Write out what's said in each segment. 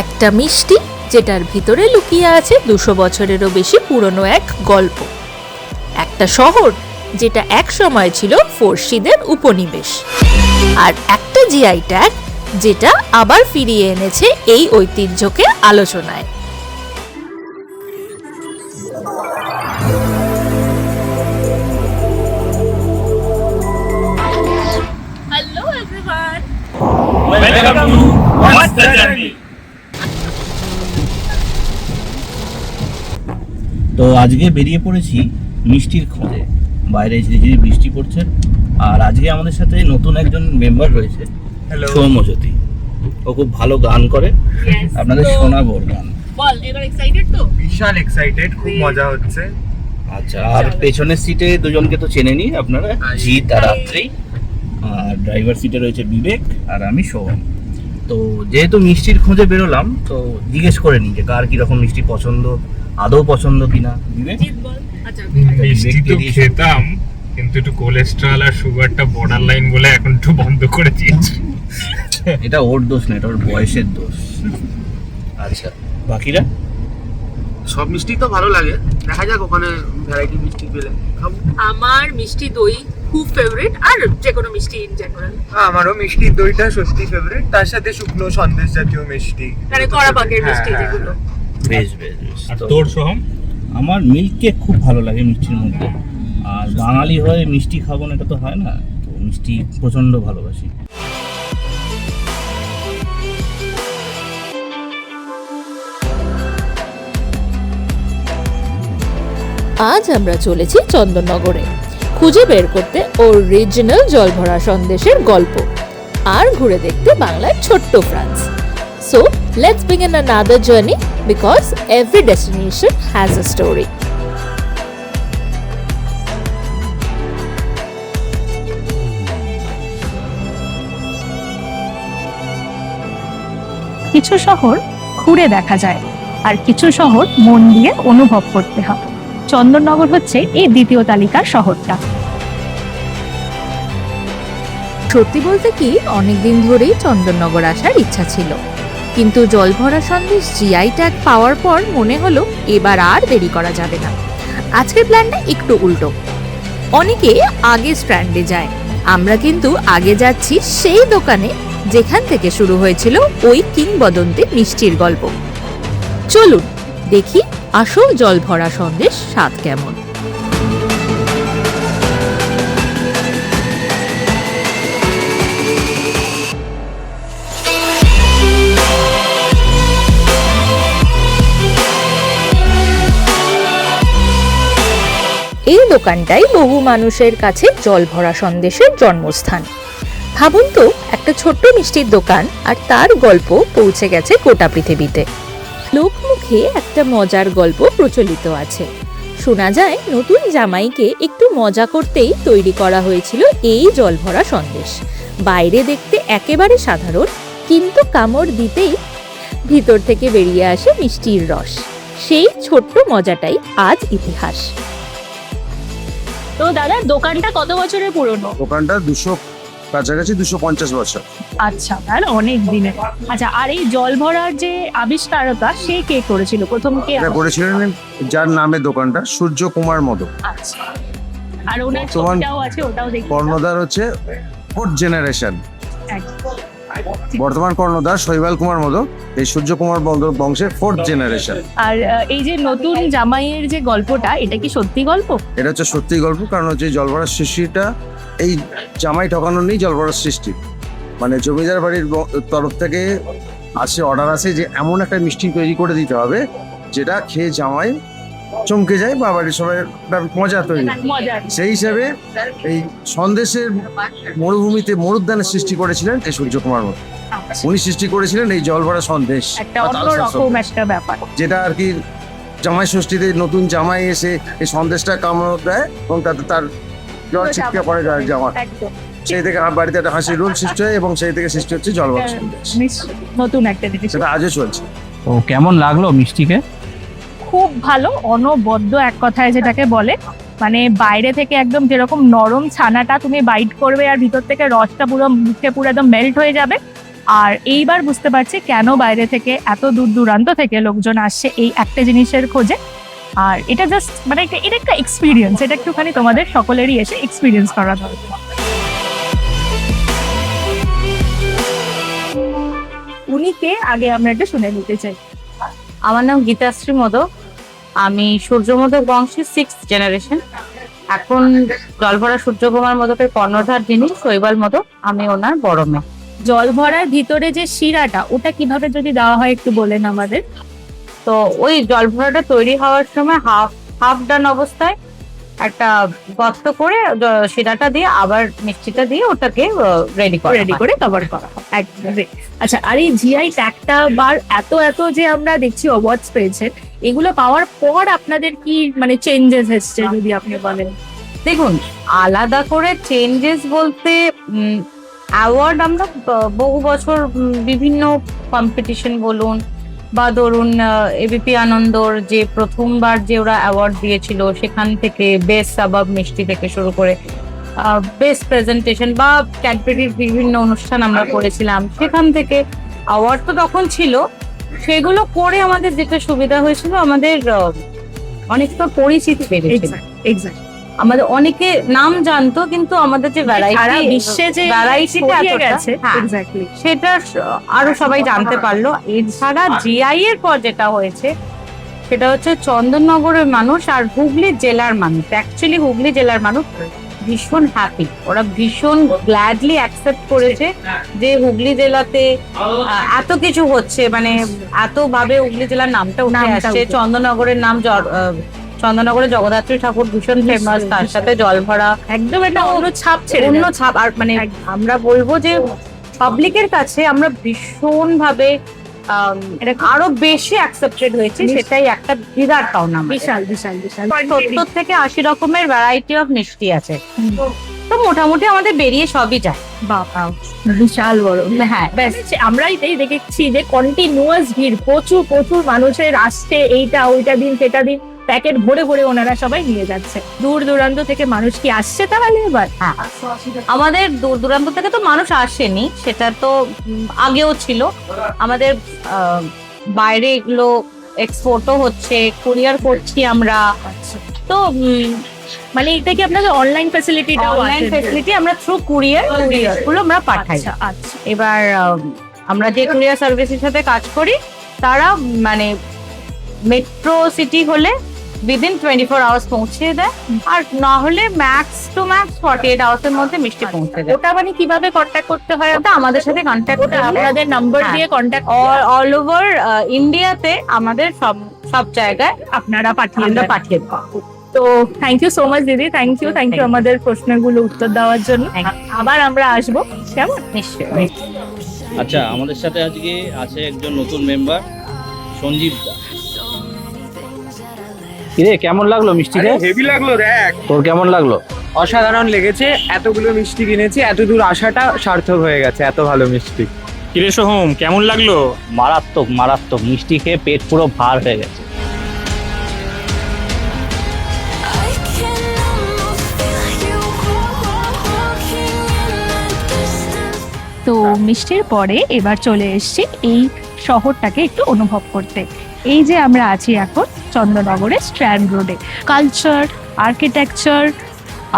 একটা মিষ্টি যেটার ভিতরে লুকিয়ে আছে 200 বছরেরও বেশি পুরনো এক গল্প। একটা শহর যেটা এক সময় ছিল ফরাসিদের উপনিবেশ। আর একটা জিআই ট্যাগ যেটা আবার ফিরিয়ে এনেছে এই ঐতিহ্যকে আলোচনায়। Hello everyone, welcome to master journey. তো আজকে বেরিয়ে পড়েছি মিষ্টির খোঁজে। বাইরে ঝিরি ঝিরি বৃষ্টি পড়ছে, আর আজকে আমাদের সাথে নতুন একজন মেম্বার রয়েছে, সৌম্যজ্যোতি। ও খুব ভালো গান করে, আপনাদের শোনাবো ওর গান। বল, এবার এক্সাইটেড তো? বিশাল এক্সাইটেড, খুব মজা হচ্ছে। আচ্ছা, আর পেছনের সিটে দুজনকে তো চেনেনি আপনারা, জিৎ আর রাত্রি। আর ড্রাইভার সিটে রয়েছে বিবেক, আর আমি সোহম। তো যেহেতু মিষ্টির খোঁজে বেরোলাম, তো জিজ্ঞেস করে নিই যে কার কিরকম মিষ্টি পছন্দ, আদৌ পছন্দ কিনা। বিবেক? আচ্ছা, মিষ্টি তো খেতাম, কিন্তু একটু কোলেস্ট্রল আর সুগারটা বর্ডার লাইন বলে এখন একটু বন্ধ করে দিয়েছি। এটা ওর দোষ না, এটা ওর বয়সের দোষ। আচ্ছা, বাকিরা? সব মিষ্টি তো ভালো লাগে, দেখা যাক ওখানে ভ্যারাইটি মিষ্টি পেলে খাবো। আমার মিষ্টি দই খুব ফেভারিট, আর যে কোনো মিষ্টি ইন জেনারেল। আমারও মিষ্টির দইটা সত্যি ফেভারিট, তার সাথে শুকনো সন্দেশ জাতীয় মিষ্টি, মানে কড়া পাকের মিষ্টি হ্যাঁ, যেগুলো। বেশ বেশ বেশ। আর তো তোর সোহম? আমার মিল্ক কেক খুব ভালো লাগে মিষ্টির মধ্যে। আর বাঙালি হয়ে মিষ্টি খাবো না এটা তো হয় না, তো মিষ্টি প্রচণ্ড ভালোবাসি। আজ আমরা চলেছি চন্দননগরে, খুঁজে বের করতে অরিজিনাল জলভরা সন্দেশের গল্প, আর ঘুরে দেখতে বাংলার ছোট্ট France. So let's begin another journey because every destination has a story. কিছু শহর ঘুরে দেখা যায়, আর কিছু শহর মন দিয়ে অনুভব করতে হয়। চন্দননগর হচ্ছে এই দ্বিতীয় তালিকার শহরটা। সত্যি বলতে কি, অনেকদিন ধরেই চন্দননগর আসার ইচ্ছা ছিল, কিন্তু জলভরা সন্দেশ জিআই ট্যাগ পাওয়ার পর মনে হলো এবার আর দেরি করা যাবে না। আজকের প্ল্যানটা একটু উল্টো। অনেকে আগে স্ট্যান্ডে যায়, আমরা কিন্তু আগে যাচ্ছি সেই দোকানে যেখান থেকে শুরু হয়েছিল ওই কিংবদন্তি মিষ্টির গল্প। চলুন দেখি আসল জলভরা সন্দেশ স্বাদ কেমন। এই দোকানটাই বহু মানুষের কাছে জলভরা সন্দেশের জন্মস্থান। ভাবুন তো, একটা ছোট্ট মিষ্টির দোকান, আর তার গল্প পৌঁছে গেছে গোটা পৃথিবীতে। লোকমুখে একটা মজার গল্প প্রচলিত আছে। শোনা যায় নতুন জামাইকে একটু মজা করতেই তৈরি করা হয়েছিল এই জলভরা সন্দেশ। বাইরে দেখতে একেবারে সাধারণ, কিন্তু কামড় দিতেই ভিতর থেকে বেরিয়ে আসে মিষ্টির রস। সেই ছোট্ট মজাটাই আজ ইতিহাস। তো দাদা, দোকানটা কত বছরের পুরনো? দোকানটা 200 কাছাকাছি 250 বছর। আচ্ছা, তাহলে অনেক দিনের। আচ্ছা, আর এই জল ভরার যে আবিষ্কারতা, সে কে করেছিল? প্রথম কে? এটা করেছিলেন যার নামে দোকানটা, সূর্য কুমার মদক। আচ্ছা, আর ওনার বর্তমান ছবিটাও আছে, ওটাও দেখি। কর্ণধার হচ্ছে 4th জেনারেশন। একদম। বর্তমান কর্ণধার শৈবাল কুমার মদক, এই সূর্য কুমার মদক বংশের 4th জেনারেশন। আর এই যে নতুন জামাইয়ের যে গল্পটা, এটা কি সত্যি গল্প? এটা হচ্ছে সত্যি গল্প, কারণ হচ্ছে জলভরার সৃষ্টিটা এই জামাই ঠকানো নেই, জলভরার সৃষ্টি মানে জমিদার বাড়ির তরফ থেকে অর্ডার আছে যে এমন একটা মিষ্টি তৈরি করে দিতে হবে যেটা খেয়ে জামাই চমকে যায় বা বাড়ির সবাই মজা তৈরি। মজার। সেই হিসাবে এই সন্দেশের মরুভূমিতে মরুদ্যানের সৃষ্টি করেছিলেন এই সূর্য কুমার মদক। উনি সৃষ্টি করেছিলেন এই জলভরা সন্দেশ, একটা বা তালসার অন্যরকম সন্দেশ, একটা ব্যাপার। যেটা আর কি জামাই ষষ্ঠীতে নতুন জামাই এসে এই সন্দেশটা কামড় দেয় এবং তাতে তার জল ছিটকে পড়ে যায় জামা। একদম। সেই থেকে বাড়িতে একটা হাসির রোল সৃষ্টি হয় এবং সেই থেকে সৃষ্টি হচ্ছে জলভরা সন্দেশ। নতুন একটা জিনিস। সেটা আজও চলছে। ও কেমন লাগলো মিষ্টিকে? খুব ভালো, অনবদ্য এক কথায় যেটাকে বলে। মানে বাইরে থেকে একদম যেরকম নরম ছানাটা তুমি বাইট করবে, আর ভিতর থেকে রসটা পুরো মুখে পুরো একদম মেল্ট হয়ে যাবে, আর এইবার বুঝতে পারছি কেন বাইরে থেকে এত দূর দূরান্ত থেকে লোকজন আসছে এই একটা জিনিসের খোঁজে। আর এটা জাস্ট মানে এটা একটা এক্সপিরিয়েন্স, এটা একটুখানি তোমাদের সকলেরই এসে এক্সপিরিয়েন্স করা দরকার। উনি কে আগে আমরা এটা শুনে নিতে চাই। আমার নাম গীতাশ্রী মোদক, আমি সূর্য মোদক বংশের 6th জেনারেশন। এখন জলভরা সূর্যকুমার মোদকের কর্ণধার যিনি শৈবাল মোদক, আমি ওনার বড় মেয়ে। জল ভরার ভিতরে যে শিরাটা ওটা কিভাবে যদি দেওয়া হয় একটু বলেন আমাদের। তো ওই জলভরাটা তৈরি হওয়ার সময় হাফ ডান অবস্থায় একটা গর্ত করে শিরাটা দিয়ে আবার মিষ্টিটা দিয়ে ওটাকে রেডি করে কভার করা হয় একদম। আচ্ছা, আর এই জিআই ট্যাগটা বা এত যে আমরা দেখছি অ্যাওয়ার্ডস পেয়েছেন, এগুলো পাওয়ার পর আপনাদের কি মানে চেঞ্জেস এসছে যদি আপনি বলেন? দেখুন, আলাদা করে চেঞ্জেস বলতে অ্যাওয়ার্ড আমরা বহু বছর বিভিন্ন কম্পিটিশন বলুন বা ধরুন এবিপি আনন্দর যে প্রথমবার যে ওরা অ্যাওয়ার্ড দিয়েছিল সেখান থেকে বেস্ট সাবাব মিষ্টি থেকে শুরু করে বেস্ট প্রেজেন্টেশন বা ক্যাডবেরির বিভিন্ন অনুষ্ঠান আমরা করেছিলাম, সেখান থেকে অ্যাওয়ার্ড তো তখন ছিল। সেগুলো করে আমাদের যেটা সুবিধা হয়েছিল, আমাদের অনেকটা পরিচিতি বেড়েছিল। আমাদের অনেকে নাম জানতো, কিন্তু আমাদের যে সারা বিশ্বে যে ভ্যারাইটিটা গেছে সেটা আরো সবাই জানতে পারলো। এছাড়া জিআই এর পর যেটা হয়েছে সেটা হচ্ছে চন্দননগরের মানুষ আর হুগলি জেলার মানুষ, অ্যাকচুয়ালি হুগলি জেলার মানুষ ভীষণ হ্যাপি, ওরা ভীষণ গ্ল্যাডলি অ্যাকসেপ্ট করেছে যে হুগলি জেলাতে এত কিছু হচ্ছে, মানে এত ভাবে হুগলি জেলার নামটা উঠে আসছে। চন্দননগরের নাম চন্দননগরে জগদ্ধাত্রী ঠাকুর ভীষণ ফেমাস, তার সাথে জলভরা একদম একটা অন্য ছাপ। আর মানে আমরা বলবো যে পাবলিকের কাছে আমরা ভীষণ ভাবে আরো বেশি অ্যাকসেপ্টেড হয়েছে, সেটাই একটা বিরাট পাওনা। বিশাল 70 থেকে 80 রকমের ভ্যারাইটি অফ মিষ্টি আছে, তো মোটামুটি আমাদের বেরিয়ে সবই যায়। বাবা, বিশাল বড়। হ্যাঁ, ব্যাস আমরাই দেখেছি যে কন্টিনিউয়াস ভিড়, প্রচুর মানুষের আসছে, এইটা ওইটা দিন সেটা দিন, প্যাকেট ভরে ওনারা সবাই নিয়ে যাচ্ছে। দূর দূরান্ত থেকে মানুষ কি আসছে তাহলে এবার? হ্যাঁ, আমাদের দূর দূরান্ত থেকে তো মানুষ আসেনি, সেটা তো আগেও ছিল। আমাদের বাইরে এগুলো এক্সপোর্টও হচ্ছে, কুরিয়ার করছি আমরা। তো মানে এটা কি আপনাদের অনলাইন ফ্যাসিলিটি আমরা থ্রু কুরিয়ার গুলো আমরা পাঠাই। আচ্ছা, এবার আমরা যে কুরিয়ার সার্ভিসের সাথে কাজ করি তারা মানে মেট্রো সিটি হলে উইদিন 24 আওয়ার্স পৌঁছে দেয়, আর না হলে ম্যাক্স টু ম্যাক্স 48 আওয়ার্স এর মধ্যে মিষ্টি পৌঁছে দেয়। ওটা মানে কিভাবে কন্ট্যাক্ট করতে হয়? ওটা আমাদের সাথে কন্ট্যাক্ট ওটা আপনাদের নাম্বার দিয়ে কন্ট্যাক্ট অল ওভার ইন্ডিয়াতে আমাদের সব জায়গায় আপনারা পাঠিয়ে দেব। তো থ্যাংক ইউ সো মাচ দিদি, থ্যাংক ইউ আমাদের প্রশ্নগুলো উত্তর দেওয়ার জন্য। আবার আমরা আসবো, কেমন? নিশ্চয়ই। আচ্ছা, আমাদের সাথে আজকে আছে একজন নতুন মেম্বার, সঞ্জীব দা। কিরে, কেমন লাগলো মিষ্টি খেয়ে? হেভি লাগলো। দেখ, তোর কেমন লাগলো? অসাধারণ লেগেছে। এতগুলো মিষ্টি কিনেছি, এত দূর আসাটা সার্থক হয়ে গেছে। এত ভালো মিষ্টি। কিরে সোহম, কেমন লাগলো? মারাত্মক মিষ্টি খেয়ে পেট পুরো ভার হয়ে গেছে। তো মিষ্টির পরে এবার চলে এসেছি এই শহরটাকে একটু অনুভব করতে। এই যে আমরা আছি এখন চন্দননগরের স্ট্র্যান্ড রোডে, কালচার, আর্কিটেকচার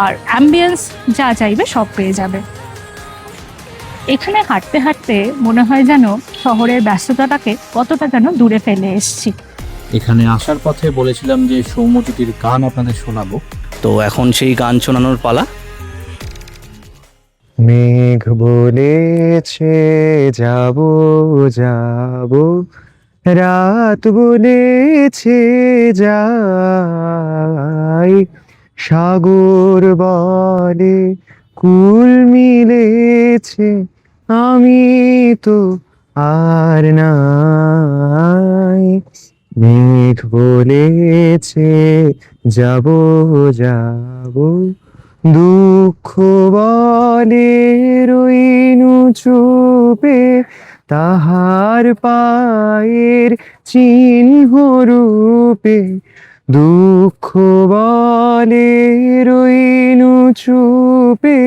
আর অ্যাম্বিয়েন্স যা চাইবে সব পেয়ে যাবে। এখানে হাঁটতে হাঁটতে মনে হয় যেন শহরের ব্যস্ততাটাকে কতটা যেন দূরে ফেলে এসেছি। এখানে আসার পথে বলেছিলাম যে সৌম্যজ্যোতির গান আপনাদের শোনাবো, তো এখন সেই গান শোনানোর পালা। মেঘ বলেছে যাব, রাত বলেছে যাই, সাগর বলে কুল মিলেছে, আমি তো আর নাই। মেঘ বলেছে যাব, দুঃখ বলে রইনু চুপে, তাহার পায়ের চিহ্ন রূপে দুঃখ বলে রইনু চুপে,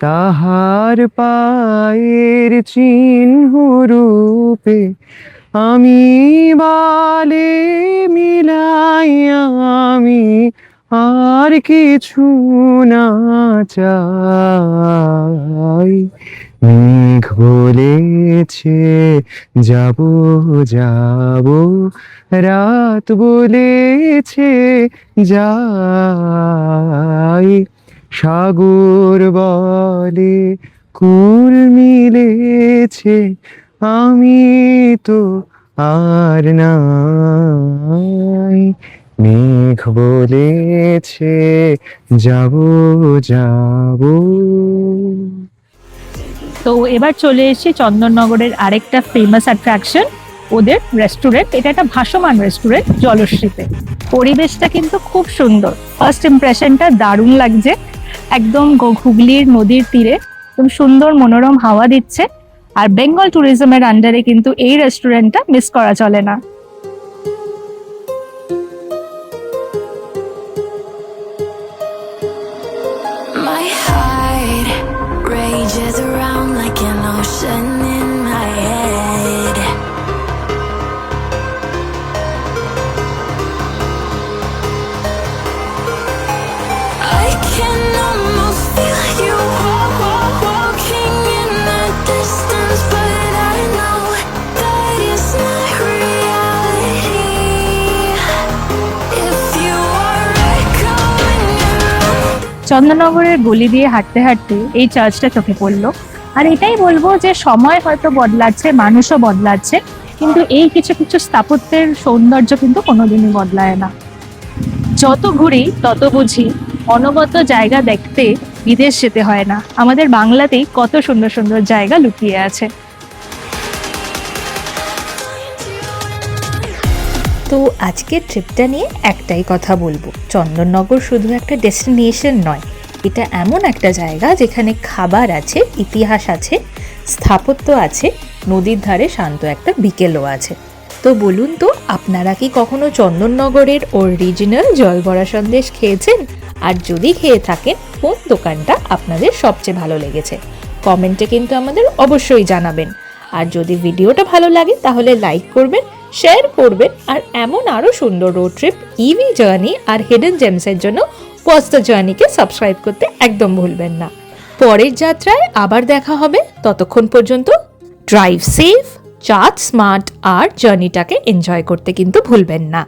তাহার পায়ের চিহ্ন রূপে। আমি বালে মিলাই আমি আর কিছু না চাই। মেঘ বলেছে যাব যাব, রাত বলেছে যাই। সাগর বলে কুল মিলেছে, আমি তো আর নাই। মেঘ বলেছে যাব যাব। তো এবার চলে এসেছি চন্দননগরের আরেকটা ফেমাস অ্যাট্রাকশন, ওদের রেস্টুরেন্ট। এটা একটা ভাসমান রেস্টুরেন্ট জলশ্রীতে। পরিবেশটা কিন্তু খুব সুন্দর, ফার্স্ট ইমপ্রেশনটা দারুণ লাগছে। একদম হুগলির নদীর তীরে একদম সুন্দর মনোরম হাওয়া দিচ্ছে। আর বেঙ্গল ট্যুরিজমের আন্ডারে কিন্তু এই রেস্টুরেন্টটা মিস করা চলে না। My heart rages around like an ocean in my head. I can almost feel you walking in the distance, but I know that it's not reality. If you are echoing around. চন্দননগরের গলি দিয়ে হাঁটতে হাঁটতে এই চার্চটা চোখে পড়লো। আর এটাই বলবো যে সময় হয়তো বদলাচ্ছে, মানুষও বদলাচ্ছে, কিন্তু এই কিছু কিছু স্থাপত্যের সৌন্দর্য কিন্তু কোনোদিনই বদলায় না। যত ঘুরি তত বুঝি অনবদ্য জায়গা দেখতে বিদেশ যেতে হয় না, আমাদের বাংলাতেই কত সুন্দর সুন্দর জায়গা লুকিয়ে আছে। তো আজকের ট্রিপটা নিয়ে একটাই কথা বলবো, চন্দননগর শুধু একটা ডেস্টিনেশন নয়, এটা এমন একটা জায়গা যেখানে খাবার আছে, ইতিহাস আছে, স্থাপত্য আছে, নদীর ধারে শান্ত একটা বিকেলও আছে। তো বলুন তো, আপনারা কি কখনো চন্দননগরের অরিজিনাল জলভরা সন্দেশ খেয়েছেন? আর যদি খেয়ে থাকেন, কোন দোকানটা আপনাদের সবচেয়ে ভালো লেগেছে কমেন্টে কিন্তু আমাদের অবশ্যই জানাবেন। আর যদি ভিডিওটা ভালো লাগে তাহলে লাইক করবেন, শেয়ার করবেন, আর এমন আরও সুন্দর রোড ট্রিপ, ইভি জার্নি আর হিডেন জেমসের জন্য ওয়াচ দ্য জার্নিকে সাবস্ক্রাইব করতে একদম ভুলবেন না। পরের যাত্রায় আবার দেখা হবে, ততক্ষণ পর্যন্ত ড্রাইভ সেফ, চার্জ স্মার্ট আর জার্নিটাকে এনজয় করতে কিন্তু ভুলবেন না।